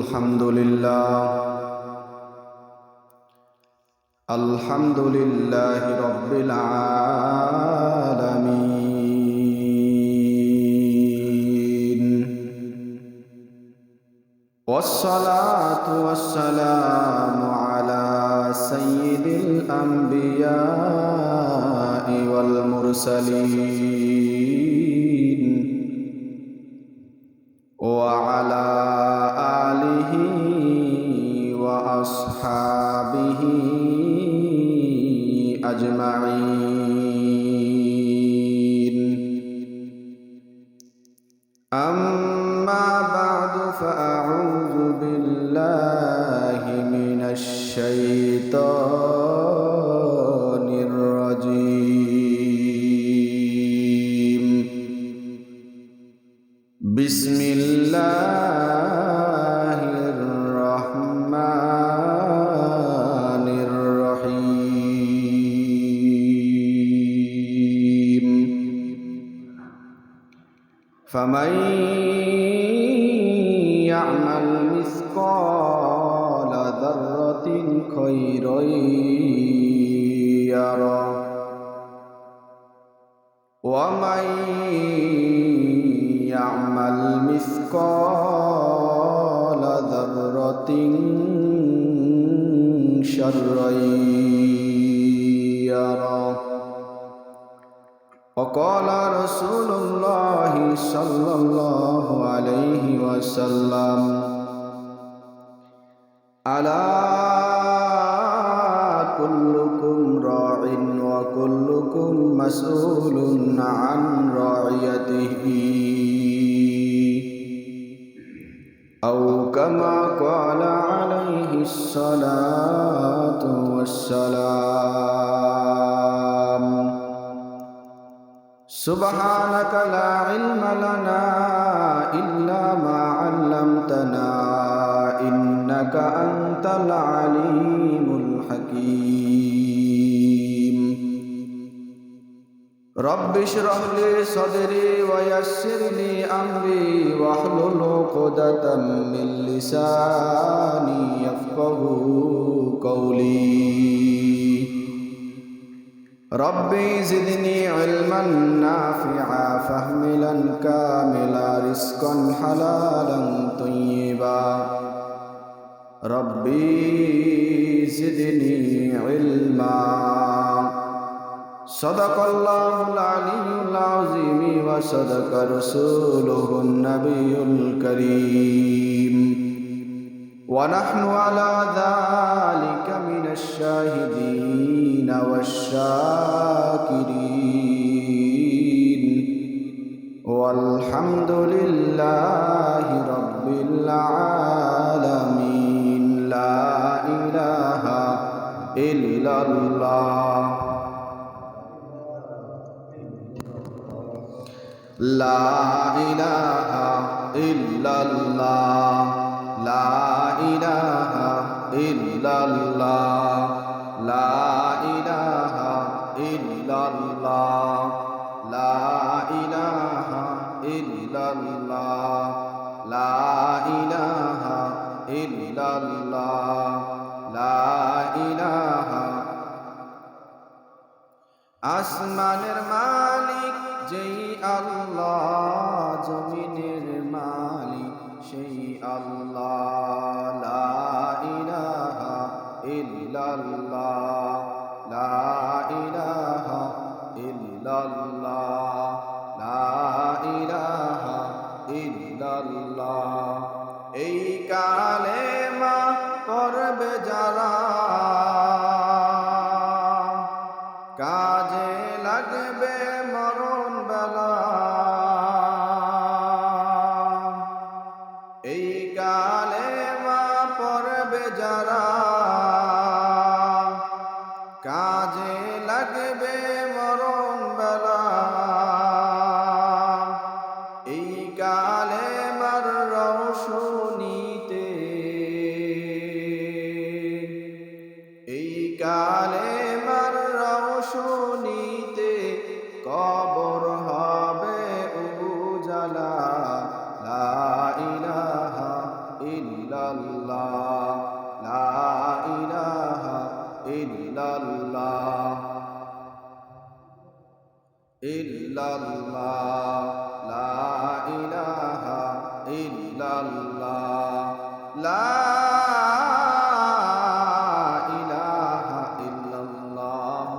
الحمد لله رب العالمين والصلاة والسلام على سيد الأنبياء والمرسلين وعلى آله وأصحابه أجمعين. أما بعد فأعوذ بالله من الشيطان الرجيم. بسم الله الرحمن الرحيم. فمن يعمل مثقال ذرة خيرا يره ومن يعمل مثقال ذرة شرا يره. وقال رسول الله صلى الله عليه وسلم: ألا كلكم راع وكلكم مسؤول عن رعيته، أو كما قال عليه الصلاة والسلام. سبحانك لا علم لنا إلا ما علمتنا إنك أنت العليم الحكيم. رب اشرح لي صدري ويسر لي أمري واحلل عقدة من لساني يفقهوا قولي. ربي زدني علما نافعا فهما كاملا رزقا حلالا طيبا. ربي زدني علما. صدق الله العلي العظيم وصدق رسوله النبي الكريم ونحن على ذلك من الشاهدين والشاكرين والحمد لله رب العالمين. لا إله إلا الله لا إله إلا الله لا إله إلا الله لا إله إلا الله لا إله إلا الله لا إله إلا الله لا إله. আসমানের মালিক যেই আল্লাহ, জমিনের মালিক সেই আল্লাহ। লা ইলাহা ইল্লাল্লাহ লা ইলাহা ইল্লাল্লাহ লা ইলাহা ইল্লাল্লাহ। এই কালেমা পড়বে যারা কাজে লাগবে মরণ বেলা। এই কালেমা পড়বে যারা কাজে লাগবে মরণ বেলা। এই কালেমার রওশনীতে এই কালেমার রওশনীতে কবর হবে উজালা। লা ইলাহা ইল্লাল্লাহ ইল্লাল্লাহ লা ইলাহা ইল্লাল্লাহ ইল্লাল্লাহ লা ইলাহা ইল্লাল্লাহ লা ইলাহা ইল্লাল্লাহ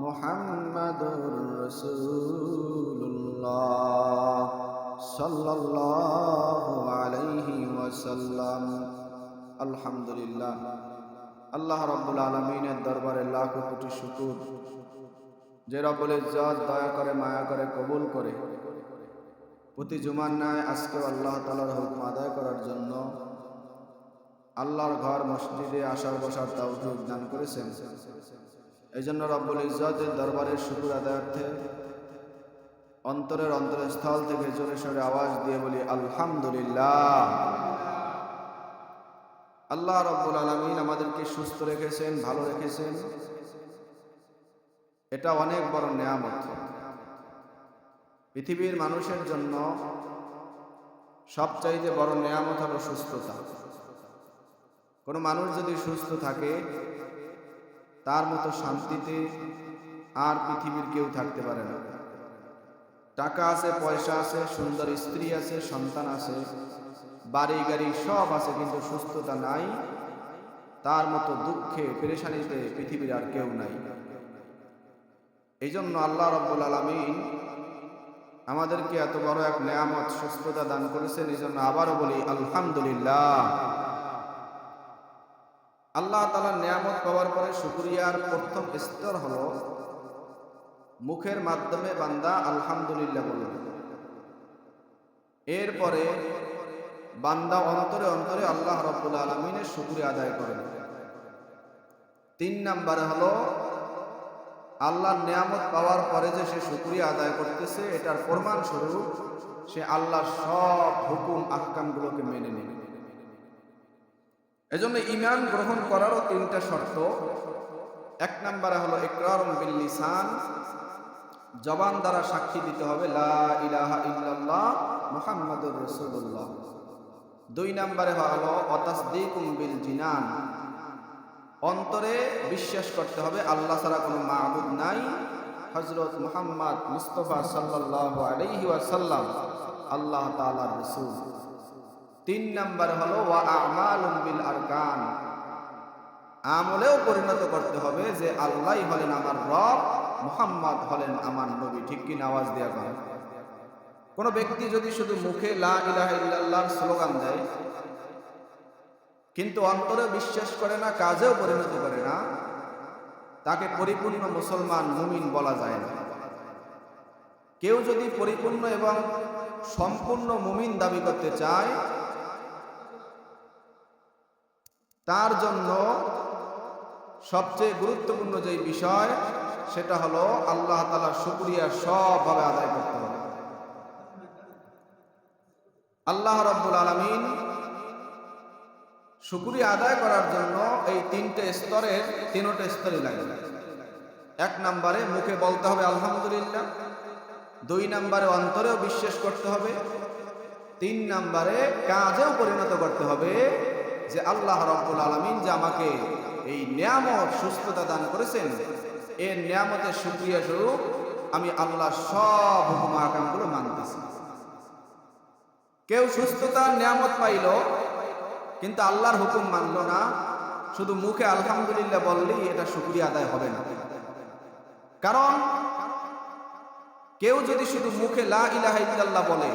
মুহাম্মাদুর রাসূলুল্লাহ সাল্লাল্লাহু আলাইহি ওয়াসাল্লাম। আলহামদুলিল্লাহ, আল্লাহ রাব্বুল আলামিনের দরবারে লাখ কোটি শুকর যে রব্বুল ইজ্জত দয়া করে মায়া করে কবুল করে প্রতি জুমার ন্যায় আজকে আল্লাহ তাআলার হুকুম আদায় করার জন্য আল্লাহর ঘর মসজিদে আসার বসার তৌফিক দান করেছেন। এই জন্য রব্বুল ইজ্জতের দরবারের শুকর আদায়ার্থে অন্তরের অন্তরস্থল থেকে জোরে সোরে আওয়াজ দিয়ে বলি আলহামদুলিল্লাহ। আল্লাহ রাব্বুল আলামিন আমাদেরকে সুস্থ রেখেছেন, ভালো রেখেছেন, এটা অনেক বড় নেয়ামত। পৃথিবীর মানুষের জন্য সবচাইতে বড় নেয়ামত হলো সুস্থতা। কোনো মানুষ যদি সুস্থ থাকে তার মতো শান্তিতে আর পৃথিবীর কেউ থাকতে পারে না। টাকা আছে, পয়সা আছে, সুন্দর স্ত্রী আছে, সন্তান আছে, বাড়ি গাড়ি সব আছে, কিন্তু সুস্থতা নাই, তার মতো দুঃখে পেরেশানিতে পৃথিবীর আর কেউ নাই। এই জন্য আল্লাহ রাব্বুল আলামিন আমাদেরকে এত বড় এক নেয়ামত সুস্থতা দান করেছেন। এই জন্য আবারও বলি আলহামদুলিল্লাহ। আল্লাহ তাআলার নেয়ামত পাওয়ার পরে শুকরিয়ার প্রথম স্তর হলো মুখের মাধ্যমে বান্দা আলহামদুলিল্লাহ বলবে। এরপরে বান্দা অন্তরে অন্তরে আল্লাহ রাব্বুল আলামিনের শুকরিয়া আদায় করে। 3 নম্বরে হলো আল্লাহর নিয়ামত পাওয়ার পরে যে সে শুকরিয়া আদায় করতেছে, এটার প্রমাণ স্বরূপ সে আল্লাহর সব হুকুম আহকামগুলোকে মেনে নেবে। এজন্য ঈমান গ্রহণ করারও 3টা শর্ত। 1 নম্বরে হলো ইকরারুন বিল লিসান, জবান দ্বারা সাক্ষী দিতে হবে লা ইলাহা ইল্লাল্লাহ মুহাম্মাদুর রাসূলুল্লাহ। 2 নম্বরে হলো অতাসদীকুম বিল জিনান, অন্তরে বিশ্বাস করতে হবে আল্লাহ ছাড়া কোনো মাবুদ নাই, হযরত মুহাম্মদ মুস্তাফা সাল্লাল্লাহু আলাইহি ওয়াসাল্লাম আল্লাহ তাআলার রাসূল। 3 নম্বর হলো ওয়া আমালুম বিল আরকান, আমলেও পরিণত করতে হবে যে আল্লাহই হলেন আমার রব, মুহাম্মদ হলেন আমার নবী। ঠিক কি না? আওয়াজ দেয়া করে। কোন ব্যক্তি যদি শুধু মুখে লা ইলাহা ইল্লাল্লাহর স্লোগান দেয় কিন্তু অন্তরে বিশ্বাস করে না, কাজেও পরিণত করে না, তাকে পরিপূর্ণ মুসলমান মুমিন বলা যায় না। কেউ যদি পরিপূর্ণ এবং সম্পূর্ণ মুমিন দাবি করতে চায়, তার জন্য সবচেয়ে গুরুত্বপূর্ণ যে বিষয় সেটা হলো আল্লাহ তাআলার শুকরিয়া সবভাবে আদায় করতে হবে। আল্লাহ রাব্বুল আলামিন শুকরিয়া আদায় করার জন্য এই 3টে স্তরের 3টে স্তরই লাগে। 1 নম্বরে মুখে বলতে হবে আলহামদুলিল্লাহ, 2 নম্বরে অন্তরেও বিশ্বাস করতে হবে, 3 নম্বরে কাজেও পরিণত করতে হবে যে আল্লাহ রাব্বুল আলামিন যে আমাকে এই নিয়ামত সুস্থতা দান করেছেন, এই নিয়ামতের শুকরিয়া স্বরূপ আমি আল্লাহর সব হুকুম আহকামগুলো মানতেছি। কেউ সুস্থতার নিয়ামত পাইল কিন্তু আল্লাহর হুকুম মানল না, শুধু মুখে আলহামদুলিল্লাহ বললেই এটা শুকরিয়া আদায় হবে না। কারণ কেউ যদি শুধু মুখে লা ইলাহা ইল্লাল্লাহ বলে,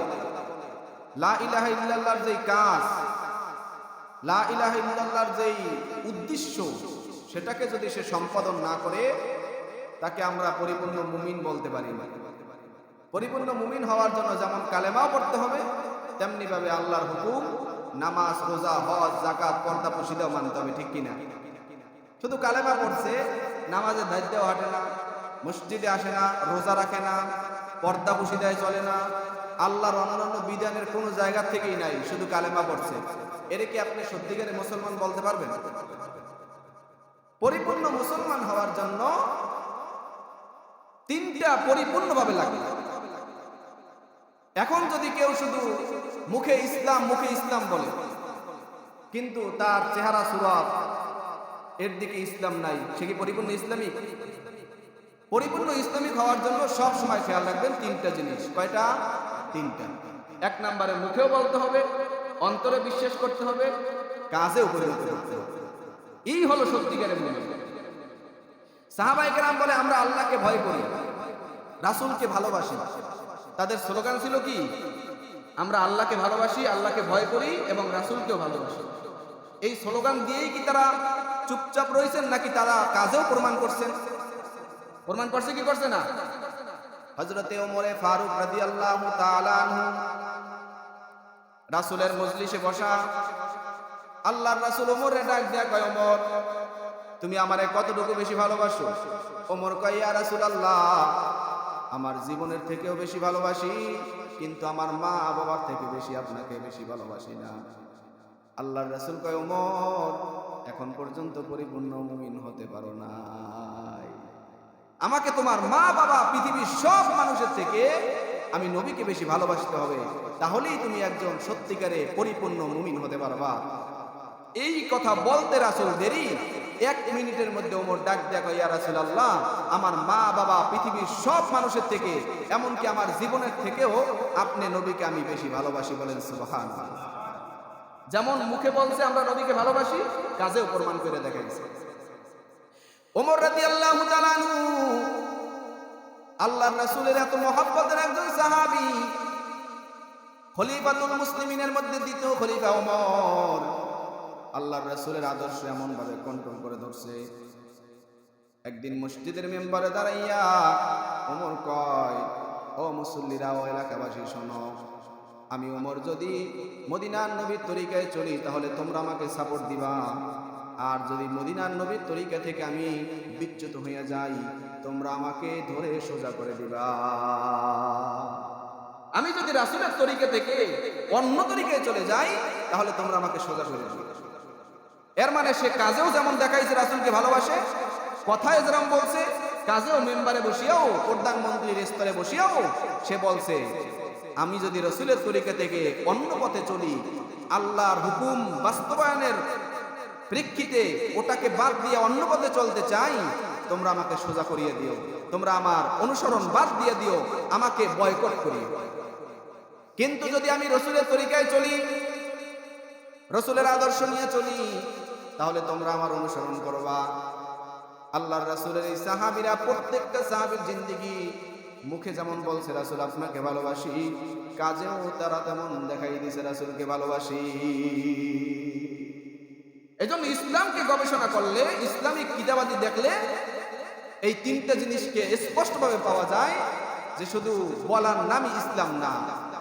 লা ইলাহা ইল্লাল্লাহর যেই কাজ, লা ইলাহা ইল্লাল্লাহর যেই উদ্দেশ্য, সেটাকে যদি সে সম্পাদন না করে, তাকে আমরা পরিপূর্ণ মুমিন বলতে পারি না। পরিপূর্ণ মুমিন হওয়ার জন্য যেমন কালেমাও পড়তে হবে, তেমনি ভাবে আল্লাহর হুকুম, নামাজ, রোজা, হজ, যাকাত, পর্দা প্রশিদাও মানতে হবে। ঠিক কিনা? শুধু কালেমা পড়ছে, নামাজের দায়িত্বও হাঁটে না, মসজিদে আসে না, রোজা রাখে না, পর্দা প্রশিদায় চলে না, আল্লাহর অন্যান্য বিধানের কোনো জায়গা থেকেই নাই, শুধু কালেমা পড়ছে, এর কি আপনি সত্যিকারে মুসলমান বলতে পারবেন? পরিপূর্ণ মুসলমান হওয়ার জন্য 3টা পরিপূর্ণভাবে লাগে। এখন যদি কেউ শুধু মুখে ইসলাম বলে কিন্তু তার চেহারা সুরত এর দিকে ইসলাম নাই, সে কি পরিপূর্ণ ইসলামিক? পরিপূর্ণ ইসলামিক হওয়ার জন্য সব সময় খেয়াল রাখবেন তিনটা জিনিস। কয়টা? তিনটা। এক নম্বরে মুখেও বলতে হবে, অন্তরে বিশ্বাস করতে হবে, কাজেও পরিণত করতে হবে। এই হলো সত্যিকারের মুমিন। সাহাবায়ে কেরাম বলে আমরা আল্লাহকে ভয় করি, রাসূলকে ভালোবাসি। তাদের স্লোগান ছিল কি? আমরা আল্লাহকে ভালোবাসি, আল্লাহকে ভয় করি এবং রাসূলকেও ভালোবাসি। এই স্লোগান দিয়েই কি তারা চুপচাপ রয়েছেন, নাকি তারা কাজেও প্রমাণ করছেন? প্রমাণ করছে কি করছে না? হযরতে ওমরে ফারুক রাদিয়াল্লাহু তাআলা আনহু রাসূলের মজলিসে বসা, আল্লাহর রাসূল ওমরে ডাক দেয়া কয়, ওমর তুমি আমারে কতটুকু বেশি ভালোবাসো? ওমর কয়, ইয়া রাসূলুল্লাহ, আমার জীবনের থেকেও বেশি ভালোবাসি, কিন্তু আমার মা বাবার থেকে বেশি আপনাকে বেশি ভালোবাসি না। আল্লাহর রাসূল কয়, ওমর এখন পর্যন্ত পরিপূর্ণ মুমিন হতে পারো নাই। আমাকে তোমার মা বাবা পৃথিবীর সব মানুষের থেকে আমি নবীকে বেশি ভালোবাসতে হবে, তাহলেই তুমি একজন সত্যিকারে পরিপূর্ণ মুমিন হতে পারবা। এই কথা বলতে রাসূল দেরি, 1 মিনিটের মধ্যে ওমর ডাক দেয়া কয়, ইয়া রাসূলুল্লাহ, আমার মা বাবা পৃথিবীর সব মানুষের থেকে, এমনকি আমার জীবনের থেকেও আপনি নবীকে আমি বেশি ভালোবাসি। বলেন সুবহানাল্লাহ। যেমন মুখে বলছে আমরা নবীকে ভালোবাসি, কাজেও প্রমাণ করে দেখাইছে। ওমর রাদিয়াল্লাহু তাআলা আনহু আল্লাহর রাসূলের এত মহব্বতের একজন সাহাবী, খলিফাতুল মুসলিমিনের মধ্যে দ্বিতীয় খলিফা ওমর। আল্লাহর রাসূলের আদর্শ এমন ভাবে কন্ট্রোল করে ধরছে। একদিন মসজিদের মেম্বারে দাঁড়াইয়া ওমর কয়, ও মুসল্লিরা, ও এলাকাবাসী শোনো, আমি ওমর যদি মদিনার নবীর তরিকায় চলি তাহলে তোমরা আমাকে সাপোর্ট দিবা, আর যদি মদিনার নবীর তরিকা থেকে আমি বিচ্যুত হইয়া যাই তোমরা আমাকে ধরে সোজা করে দিবা। আমি যদি রাসূলের তরিকা থেকে অন্য তরিকায় চলে যাই তাহলে তোমরা আমাকে সোজা করে দিবে। এর মানে সে কাজেও যেমন দেখাইছে রাসূলকে ভালোবাসে, কথায় যেরকম বলছে, কাজেও মেম্বারে বসিয়াও, প্রধানমন্ত্রীর স্তরে বসিয়াও সে বলছে, আমি যদি রাসূলের তরিকা থেকে অন্য পথে চলি, আল্লাহর হুকুম বাস্তবায়নের প্রেক্ষিতে ওটাকে বাদ দিয়ে অন্য পথে চলতে চাই, তোমরা আমাকে সোজা করিয়ে দিও, তোমরা আমার অনুসরণ বাদ দিয়ে দিও, আমাকে বয়কট করিও। কিন্তু যদি আমি রাসূলের তরিকায় চলি, রাসূলের আদর্শ নিয়ে চলি, তাহলে তোমরা আমার অনুসরণ করবা। আল্লাহর রাসূলের এই সাহাবীরা, প্রত্যেকটা সাহাবীর জিন্দেগি মুখে যেমন বলছে রাসূল আপনাকে ভালোবাসি, কাজেও তারা তেমন দেখাই দিয়েছে রাসূলকে ভালোবাসি। এজন্য ইসলামকে গবেষণা করলে, ইসলামিক কিতাবাদি দেখলে এই তিনটা জিনিসকে স্পষ্টভাবে পাওয়া যায় যে শুধু বলার নামই ইসলাম না,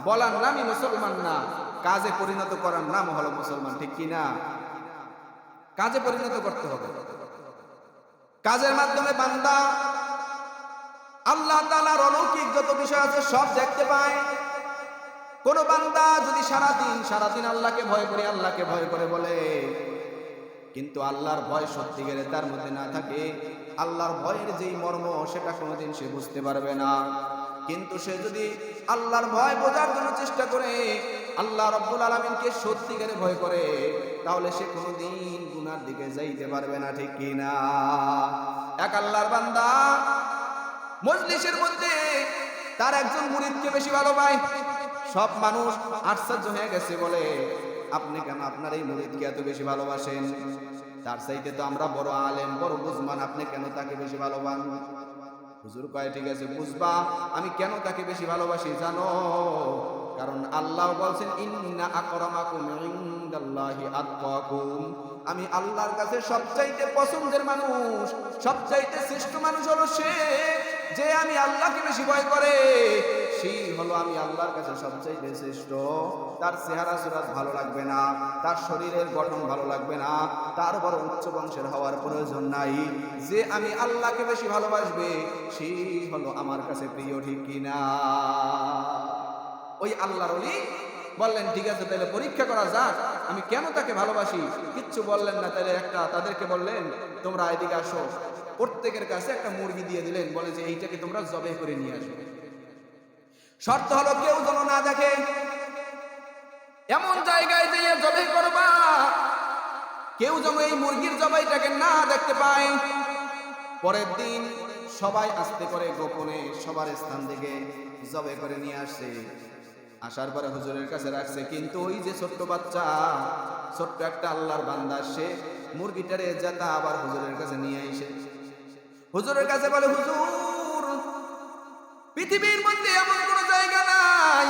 বলার নামই মুসলমান না, কাজে পরিণত করার নাম হলো মুসলমান। ঠিক কি না? কাজে পরিণত করতে হবে। কাজের মাধ্যমে বান্দা আল্লাহ তাআলার অলৌকিক যত বিষয় আছে সব দেখতে পায়। কোন বান্দা যদি সারাদিন আল্লাহকে ভয় করে, আল্লাহকে ভয় করে বলে, কিন্তু আল্লাহর ভয় সত্যিকারে তার মধ্যে না থাকে, আল্লাহর ভয়ের যেই মর্ম সেটা কোনোদিন সে বুঝতে পারবে না। কিন্তু সে যদি আল্লাহর ভয় বোঝার জন্য চেষ্টা করে, আল্লাহ রাব্বুল আলামিনকে সত্যিকারে ভয় করে, তাহলে সে কোনোদিন গুনার দিকে যাইতে পারবে না। ঠিক কি না? এক আল্লাহর বান্দা মজলিসের মধ্যে তার একজন মুরিদকে বেশি ভালোবাসে। সব মানুষ আশ্চর্য হয়ে গেছে, বলে আপনি কেন আপনার এই মুরিদকে এত বেশি ভালোবাসেন? তার চাইতে তো আমরা বড় আলেম, বড় বুঝমান, আপনি কেন তাকে বেশি ভালোবাসেন? হুজুর কয়, ঠিক আছে বুঝবা আমি কেন তাকে বেশি ভালোবাসি জানো? কারণ আল্লাহ বলছেন, ইন্না আকরামাকুম ইনদাল্লাহি আতকাকুম, আমি আল্লাহর কাছে সবচাইতে পছন্দের মানুষ, সবচাইতে শ্রেষ্ঠ মানুষ হলো সে যে আমি আল্লাহকে বেশি ভয় করে, সেই হলো আমি আল্লাহর কাছে সবচাইতে শ্রেষ্ঠ। তার চেহারা সুরাত ভালো লাগবে না, তার শরীরের গঠন ভালো লাগবে না, তার বড় উচ্চ বংশের হওয়ার প্রয়োজন নাই, যে আমি আল্লাহকে বেশি ভালোবাসবে সেই হলো আমার কাছে প্রিয়। ঠিক কিনা? ওই আল্লাহর ওলি বললেন, ঠিক আছে তাহলে পরীক্ষা করা যাক, আমি কেন তাকে ভালোবাসি। কিচ্ছু বললেন না। তাহলে তাদেরকে বললেন, তোমরা এদিকে আসো। প্রত্যেকের কাছে একটা মুরগি দিয়ে দিলেন, বলে যে এইটাকে তোমরা জবাই করে নিয়ে আসো। শর্ত হলো কেউ যেন না দেখে, এমন জায়গায় যেয়ে জবাই করবা কেউ যেন এই মুরগির জবাইটাকে না দেখতে পায়। পরের দিন সবাই আস্তে করে গোপনে সবার স্থান থেকে জবাই করে নিয়ে আসে। আসার পরে হুজুরের কাছে রাখছে, কিন্তু ওই যে ছোট্ট বাচ্চা, ছোট্ট একটা আল্লাহর বান্দা, সে মুরগিটারে যেতা আবার হুজুরের কাছে নিয়ে আইসে। হুজুরের কাছে বলে, হুজুর, পৃথিবীর মধ্যে এমন কোন জায়গা নাই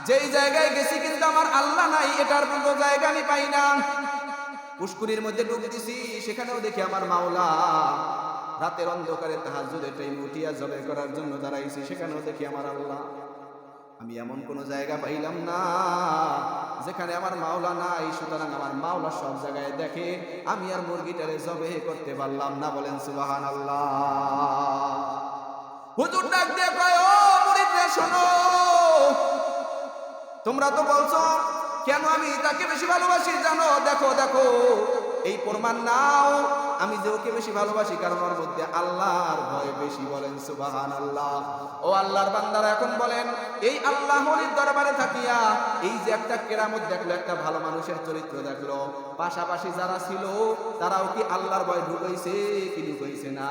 যেই জায়গায় গেছি কিন্তু আমার আল্লাহ নাই, এটার কোনো জায়গা আমি পাই না। পুষ্করির মধ্যে ডুব দিছি, সেখানেও দেখি আমার মাওলা। রাতের অন্ধকারে তাহাজ্জুদের টাইমে উঠিয়া জবাই করার জন্য দাঁড়াইছি, সেখানেও দেখি আমার আল্লাহ। আমি এমন কোন জায়গা পাইলাম না যেখানে আমার মাওলা নাই, সুতরাং আমার মাওলা সব জায়গায় দেখে, আমি আর মুরগিটারে জবাই করতে পারলাম না। বলেন সুবহানাল্লাহ। হুজুর ডাক দিয়ে কয়, ও মুরিদরা শোনো, তোমরা তো বলছো কেন আমি তাকে বেশি ভালোবাসি জানো, দেখো দেখো এই প্রমাণ নাও আমি যে ওকে বেশি ভালোবাসি, কারণ ওর মধ্যে আল্লাহর ভয় বেশি। বলেন সুবহানাল্লাহ। ও আল্লাহর বান্দারা, এখন বলেন, এই আল্লাহর দরবারে থাকিয়া এই যে একটা কেরামত দেখলো, একটা ভালো মানুষের চরিত্র দেখলো, পাশাপাশি যারা ছিল তারাও কি আল্লাহর ভয় ঢুকাইছে কি ঢুকাইছে না?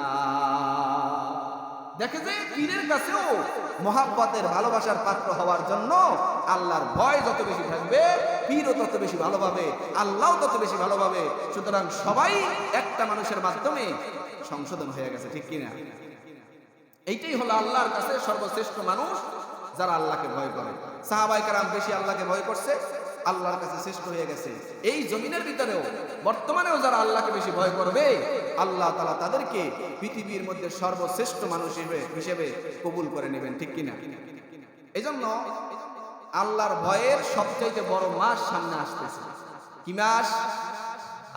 দেখে যে পীরের কাছেও মহাব্বতের ভালোবাসার পাত্র হওয়ার জন্য আল্লাহর ভয় যত বেশি থাকবে, পীরও তত বেশি ভালোভাবে, আল্লাহও তত বেশি ভালোভাবে। সুতরাং সবাই একটা মানুষের মাধ্যমে সংশোধন হয়ে গেছে, ঠিক কিনা? এইটাই হলো আল্লাহর কাছে সর্বশ্রেষ্ঠ মানুষ, যারা আল্লাহকে ভয় করে। সাহাবায়ে কেরাম বেশি আল্লাহকে ভয় করছে, আল্লাহর কাছে শ্রেষ্ঠ হয়ে গেছে। এই জমিনের ভিতরেও বর্তমানেও যারা আল্লাহকে বেশি ভয় করবে, আল্লাহ তাআলা তাদেরকে পৃথিবীর মধ্যে সর্বশ্রেষ্ঠ মানুষ হিসেবে কবুল করে নেবেন, ঠিক কিনা? এজন্য আল্লাহর ভয়ের সবচেয়ে বড় মাস সামনে আসতেছে। কি মাস?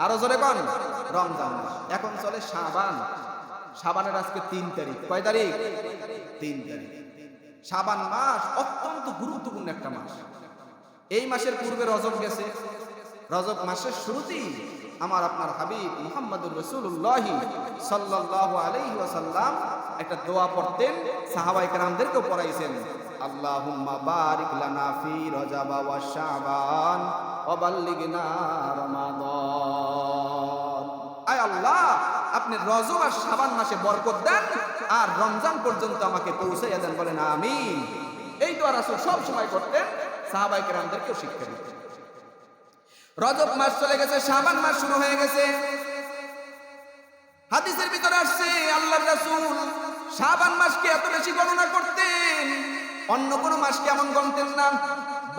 আরো জোরে কোন? রমজান মাস। এখন চলে শাবান। শাবানের আজকে 3 তারিখ। কয় তারিখ? 3 তারিখ। শাবান মাস অত্যন্ত গুরুত্বপূর্ণ একটা মাস। এই মাসের পূর্বে রজব গেছে। রজব মাসের শুরুতেই আমার আপনার হাবিব মুহাম্মদুর রাসূলুল্লাহ সাল্লাল্লাহু আলাইহি ওয়াসাল্লাম একটা দোয়া পড়তেন, সাহাবায়ে কেরামদেরকেও পড়াইছেন। আল্লাহুম্মা বারিক লানা ফি রজব ওয়া শাবান ওয়া বাল্লিগনা রমাদান। আয় আল্লাহ, আপনি রজব আর শাবান মাসে বরকত দেন আর রমজান পর্যন্ত আমাকে পৌঁছাইয়া দেন। বলেন আমিন। এই দোয়া রাসূল সব সময় করতেন, সাহাবায়ে কেরামদেরকেও শিক্ষা দিতেন। রজব মাস চলে গেছে, শাবান মাস শুরু হয়ে গেছে। হাদিসের ভিতরে আসছে আল্লাহর রাসূল শাবান মাসকে এত বেশি গণনা করতেন, অন্য কোন মাসকে এমন গণতেন না।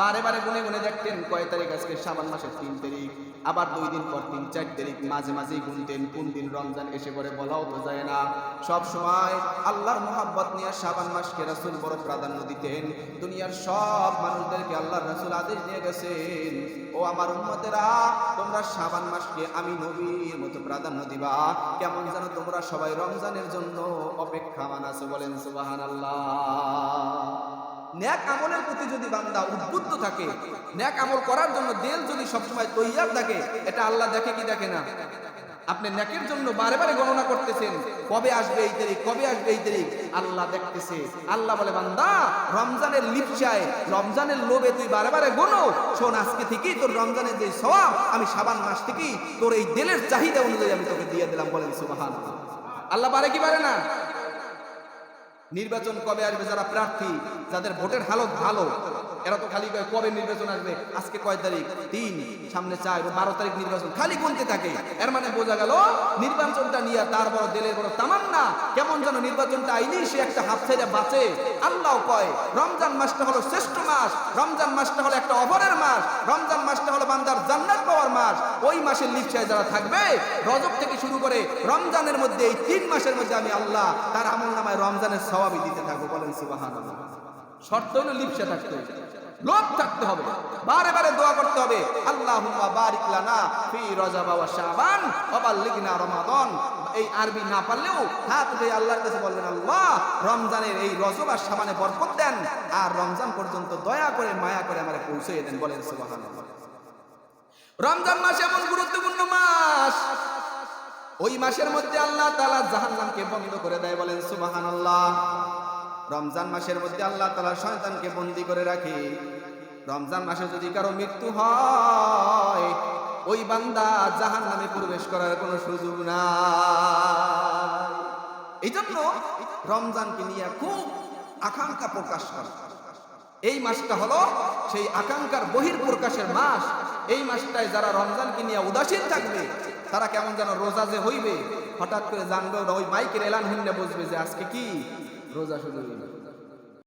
বারে বারে গুনে গুনে দেখতেন কয় তারিখ আজকে, শাবান মাসের 3 তারিখ, আবার 2 দিন পর 3-4 তারিখ, মাঝে মাঝেই গুনতেন কোন দিন রমজান এসে পড়ে বলাও তো যায় না। সব সময় আল্লাহর মোহাব্বত নিয়ে শাবান মাসকে রাসূল বড় প্রাধান্য দিতেন। দুনিয়ার সব মানুষদেরকে আল্লাহর রাসূল আদেশ দিয়ে গেছেন, ও আমার উম্মতেরা, তোমরা শাবান মাসকে আমি নবীর মতো প্রাধান্য দিবা, কেমন যেন তোমরা সবাই রমজানের জন্য অপেক্ষামান আছো। বলেন সুবহানাল্লাহ। নেক আমলের প্রতি যদি বান্দা উদ্বুদ্ধ থাকে, নেক আমল করার জন্য দিল যদি সবসময় তৈয়ার থাকে, এটা আল্লাহ দেখে কি দেখে না? আপনি নেকের জন্য বারে বারে গণনা করতেছেন, কবে আসবে এই তারিখ, কবে আসবে এই তারিখ, আল্লাহ দেখতেছে। আল্লাহ বলে, বান্দা, রমজানের লিপসায়, রমজানের লোভে তুই বারে বারে গোনো, শোন আজকে থেকেই তোর রমজানের যে সওয়াব আমি শাবান মাস থেকেই তোর এই দিলের চাহিদা অনুযায়ী আমি তোকে দিয়ে দিলাম। বলেন সুবহানাল্লাহ। আল্লাহ পারে কি পারে না? নির্বাচন কবে আসবে, যারা প্রার্থী, যাদের ভোটের হালত ভালো, এরা তো খালি কবে নির্বাচন আসবে, আজকে কয় তারিখ, 3, সামনে 4, 12 তারিখ নির্বাচন, খালি গুনতে থাকে। এর মানে বোঝা গেল নির্বাচনটা নিয়ে তার বড় দিলের বড় তামান্না, কেমন যেন নির্বাচনটা আইলেই সে একটা হাত ছেড়ে বাঁচে। আল্লাহ কয় রমজান মাসটা হলো শ্রেষ্ঠ মাস, রমজান মাসটা হলো একটা অফারের মাস, রমজান মাসটা হলো বান্দার জান্নাত পাওয়ার মাস। ওই মাসের লিপসায় যারা থাকবে, রজব থেকে শুরু করে রমজানের মধ্যে এই 3 মাসের মধ্যে আমি আল্লাহ তার আমলনামায় রমজানের সওয়াবই দিতে থাকবো। বলেন সুবহানাল্লাহ। শর্ত হলো লিপসা থাকতে হবে, লোভ থাকতে হবে, বারে বারে দোয়া করতে হবে, আল্লাহুম্মা বারিক লানা ফি রজব ওয়া শাবান ওয়া বাল্লিগনা রমাদান। এই আরবি না পারলেও হাত উঠে আল্লাহর কাছে বলবেন, আল্লাহ, রমজানের এই রজব আর শাবানে বরকত দেন আর রমজান পর্যন্ত দয়া করে মায়া করে আমারে পৌঁছে দেন। বলেন সুবহানাল্লাহ। রমজান মাস এমন গুরুত্বপূর্ণ মাস, ওই মাসের মধ্যে আল্লাহ তাআলা জাহান্নামকে বন্ধ করে দেয়। বলেন সুবহানাল্লাহ। রমজান মাসের মধ্যে আল্লাহ তাআলা শয়তানকে বন্দী করে রাখে। রমজান মাসে যদি কারো মৃত্যু হয়, ওই বান্দা জাহান্নামে প্রবেশ করার কোনো সুযোগ নাই। এই জন্য রমজানকে নিয়ে খুব আকাঙ্ক্ষা প্রকাশ করে। এই মাসটা হলো সেই আকাঙ্ক্ষার বহির্প্রকাশের মাস। এই মাসটায় যারা রমজানকে নিয়ে উদাসীন থাকবে, তারা কেমন যেন রোজা যে হইবে, হঠাৎ করে জানবে ওই মাইকের এলান হিন্নে বুঝবে যে আজকে কি রোজা শুরু হইবে।